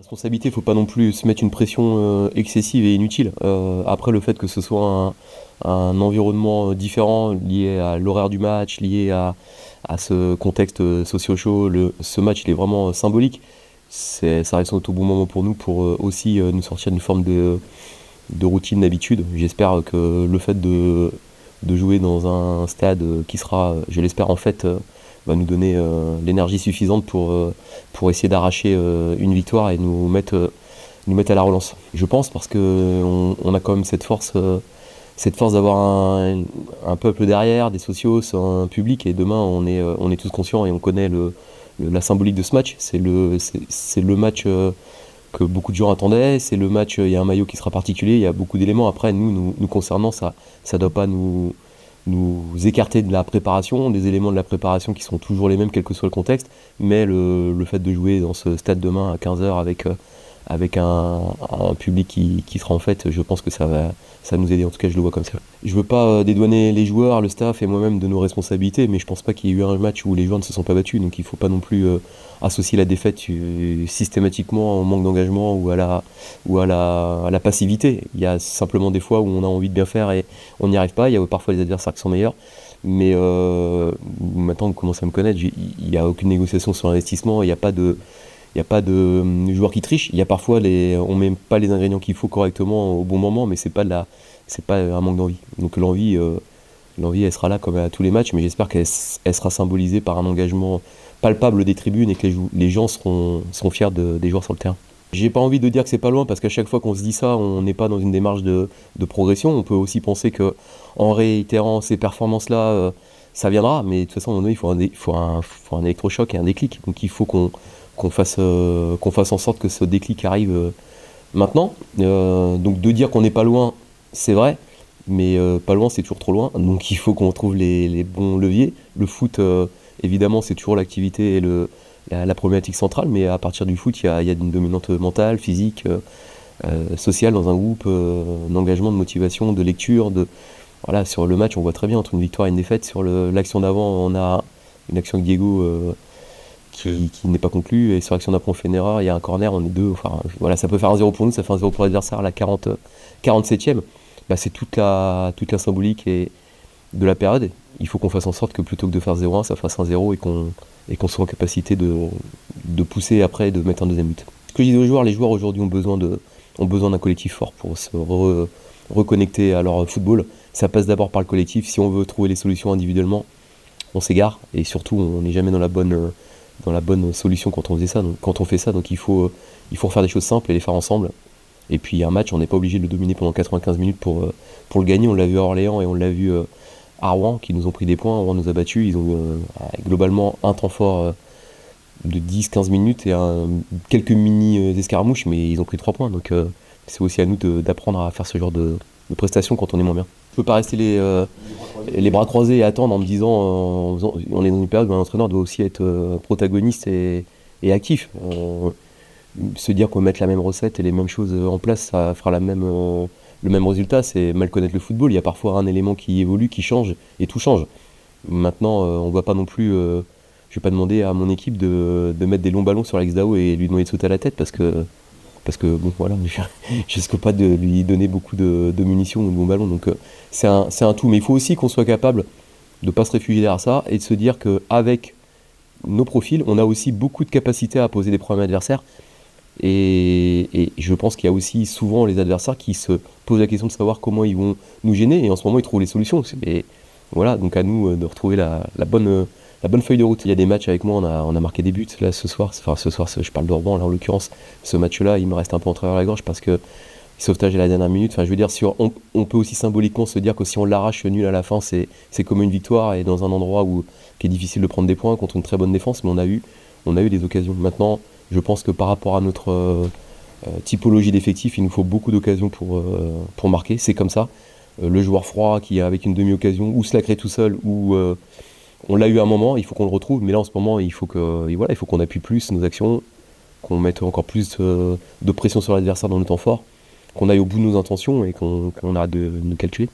Responsabilité, il ne faut pas non plus se mettre une pression excessive et inutile. Après, le fait que ce soit un environnement différent lié à l'horaire du match, lié à ce contexte socio-chaud, ce match il est vraiment symbolique. Ça reste au bon moment pour nous pour aussi nous sortir d'une forme de routine d'habitude. J'espère que le fait de jouer dans un stade qui sera, je l'espère en fait, va nous donner l'énergie suffisante pour essayer d'arracher une victoire et nous mettre à la relance. Je pense parce qu'on a quand même cette force d'avoir un peuple derrière, des socios, un public, et demain on est tous conscients et on connaît la symbolique de ce match. C'est le match que beaucoup de gens attendaient, c'est le match, il y a un maillot qui sera particulier, il y a beaucoup d'éléments. Après, nous concernant, ça ne doit pas nous écarter de la préparation, des éléments de la préparation qui sont toujours les mêmes, quel que soit le contexte, mais le fait de jouer dans ce stade demain à 15 h avec un public qui sera en fait, je pense que ça va nous aider, en tout cas je le vois comme ça. Je veux pas dédouaner les joueurs, le staff et moi-même de nos responsabilités, mais je pense pas qu'il y ait eu un match où les joueurs ne se sont pas battus, donc il faut pas non plus associer la défaite systématiquement au manque d'engagement ou à la passivité. Il y a simplement des fois où on a envie de bien faire et on n'y arrive pas, il y a parfois des adversaires qui sont meilleurs, mais maintenant on commence à me connaître, il n'y a aucune négociation sur l'investissement, il n'y a pas de joueurs qui trichent. Il y a parfois on met pas les ingrédients qu'il faut correctement au bon moment, mais c'est pas un manque d'envie. Donc l'envie, elle sera là comme à tous les matchs, mais j'espère elle sera symbolisée par un engagement palpable des tribunes et que les gens seront fiers des joueurs sur le terrain. J'ai pas envie de dire que c'est pas loin parce qu'à chaque fois qu'on se dit ça, on n'est pas dans une démarche de progression. On peut aussi penser que en réitérant ces performances-là, ça viendra, mais de toute façon, à un moment donné, faut un électrochoc et un déclic. Donc il faut qu'on fasse en sorte que ce déclic arrive maintenant. Donc de dire qu'on n'est pas loin, c'est vrai, mais pas loin, c'est toujours trop loin. Donc il faut qu'on trouve les bons leviers. Le foot, évidemment, c'est toujours l'activité et la problématique centrale, mais à partir du foot, il y a une dominante mentale, physique, sociale dans un groupe, d'engagement, de motivation, de lecture. Voilà, sur le match, on voit très bien entre une victoire et une défaite. Sur l'action d'avant, on a une action avec Diego qui n'est pas conclue, et sur l'action d'après on fait une erreur, il y a un corner, on est deux, enfin voilà, ça peut faire un 0 pour nous, ça fait un 0 pour l'adversaire à la 47e. Bah, c'est toute la symbolique de la période. Il faut qu'on fasse en sorte que plutôt que de faire 0-1, ça fasse un 0 et qu'on soit en capacité de pousser après et de mettre un deuxième but. Ce que je dis aux joueurs, les joueurs aujourd'hui ont besoin d'un collectif fort pour se reconnecter à leur football. Ça passe d'abord par le collectif. Si on veut trouver les solutions individuellement, on s'égare, et surtout on n'est jamais dans la bonne solution quand on fait ça. Donc il faut faire des choses simples et les faire ensemble. Et puis un match, on n'est pas obligé de le dominer pendant 95 minutes pour le gagner. On l'a vu à Orléans et on l'a vu à Rouen, qui nous ont pris des points. Rouen nous a battus. Ils ont globalement un temps fort de 10-15 minutes et quelques mini escarmouches, mais ils ont pris 3 points. Donc c'est aussi à nous d'apprendre à faire ce genre de prestations quand on est moins bien. Je peux pas rester les bras croisés et attendre en me disant, on est dans une période où un entraîneur doit aussi être protagoniste et actif. Se dire qu'on va mettre la même recette et les mêmes choses en place, ça fera le même résultat, c'est mal connaître le football. Il y a parfois un élément qui évolue, qui change, et tout change. Maintenant, on va pas non plus, je vais pas demander à mon équipe de mettre des longs ballons sur Alex Dao et lui demander de sauter à la tête parce que bon voilà, je risque pas de lui donner beaucoup de munitions ou de bons ballons. Donc c'est un tout, mais il faut aussi qu'on soit capable de pas se réfugier derrière ça et de se dire qu'avec nos profils, on a aussi beaucoup de capacité à poser des problèmes adversaires. Et je pense qu'il y a aussi souvent les adversaires qui se posent la question de savoir comment ils vont nous gêner, et en ce moment ils trouvent les solutions. Et voilà, donc à nous de retrouver la bonne feuille de route. Il y a des matchs avec moi, on a marqué des buts là ce soir, je parle d'Orban là en l'occurrence. Ce match-là, il me reste un peu en travers la gorge parce que sauvetage à la dernière minute. Enfin, je veux dire, on peut aussi symboliquement se dire que si on l'arrache nul à la fin, c'est comme une victoire, et dans un endroit qui est difficile de prendre des points contre une très bonne défense, mais on a eu des occasions. Maintenant, je pense que par rapport à notre typologie d'effectifs, il nous faut beaucoup d'occasions pour marquer. C'est comme ça. Le joueur froid qui avec une demi-occasion ou se la crée tout seul, ou on l'a eu à un moment, il faut qu'on le retrouve. Mais là en ce moment, il faut qu'on appuie plus nos actions, qu'on mette encore plus de pression sur l'adversaire dans le temps fort, qu'on aille au bout de nos intentions et qu'on arrête de nous calculer.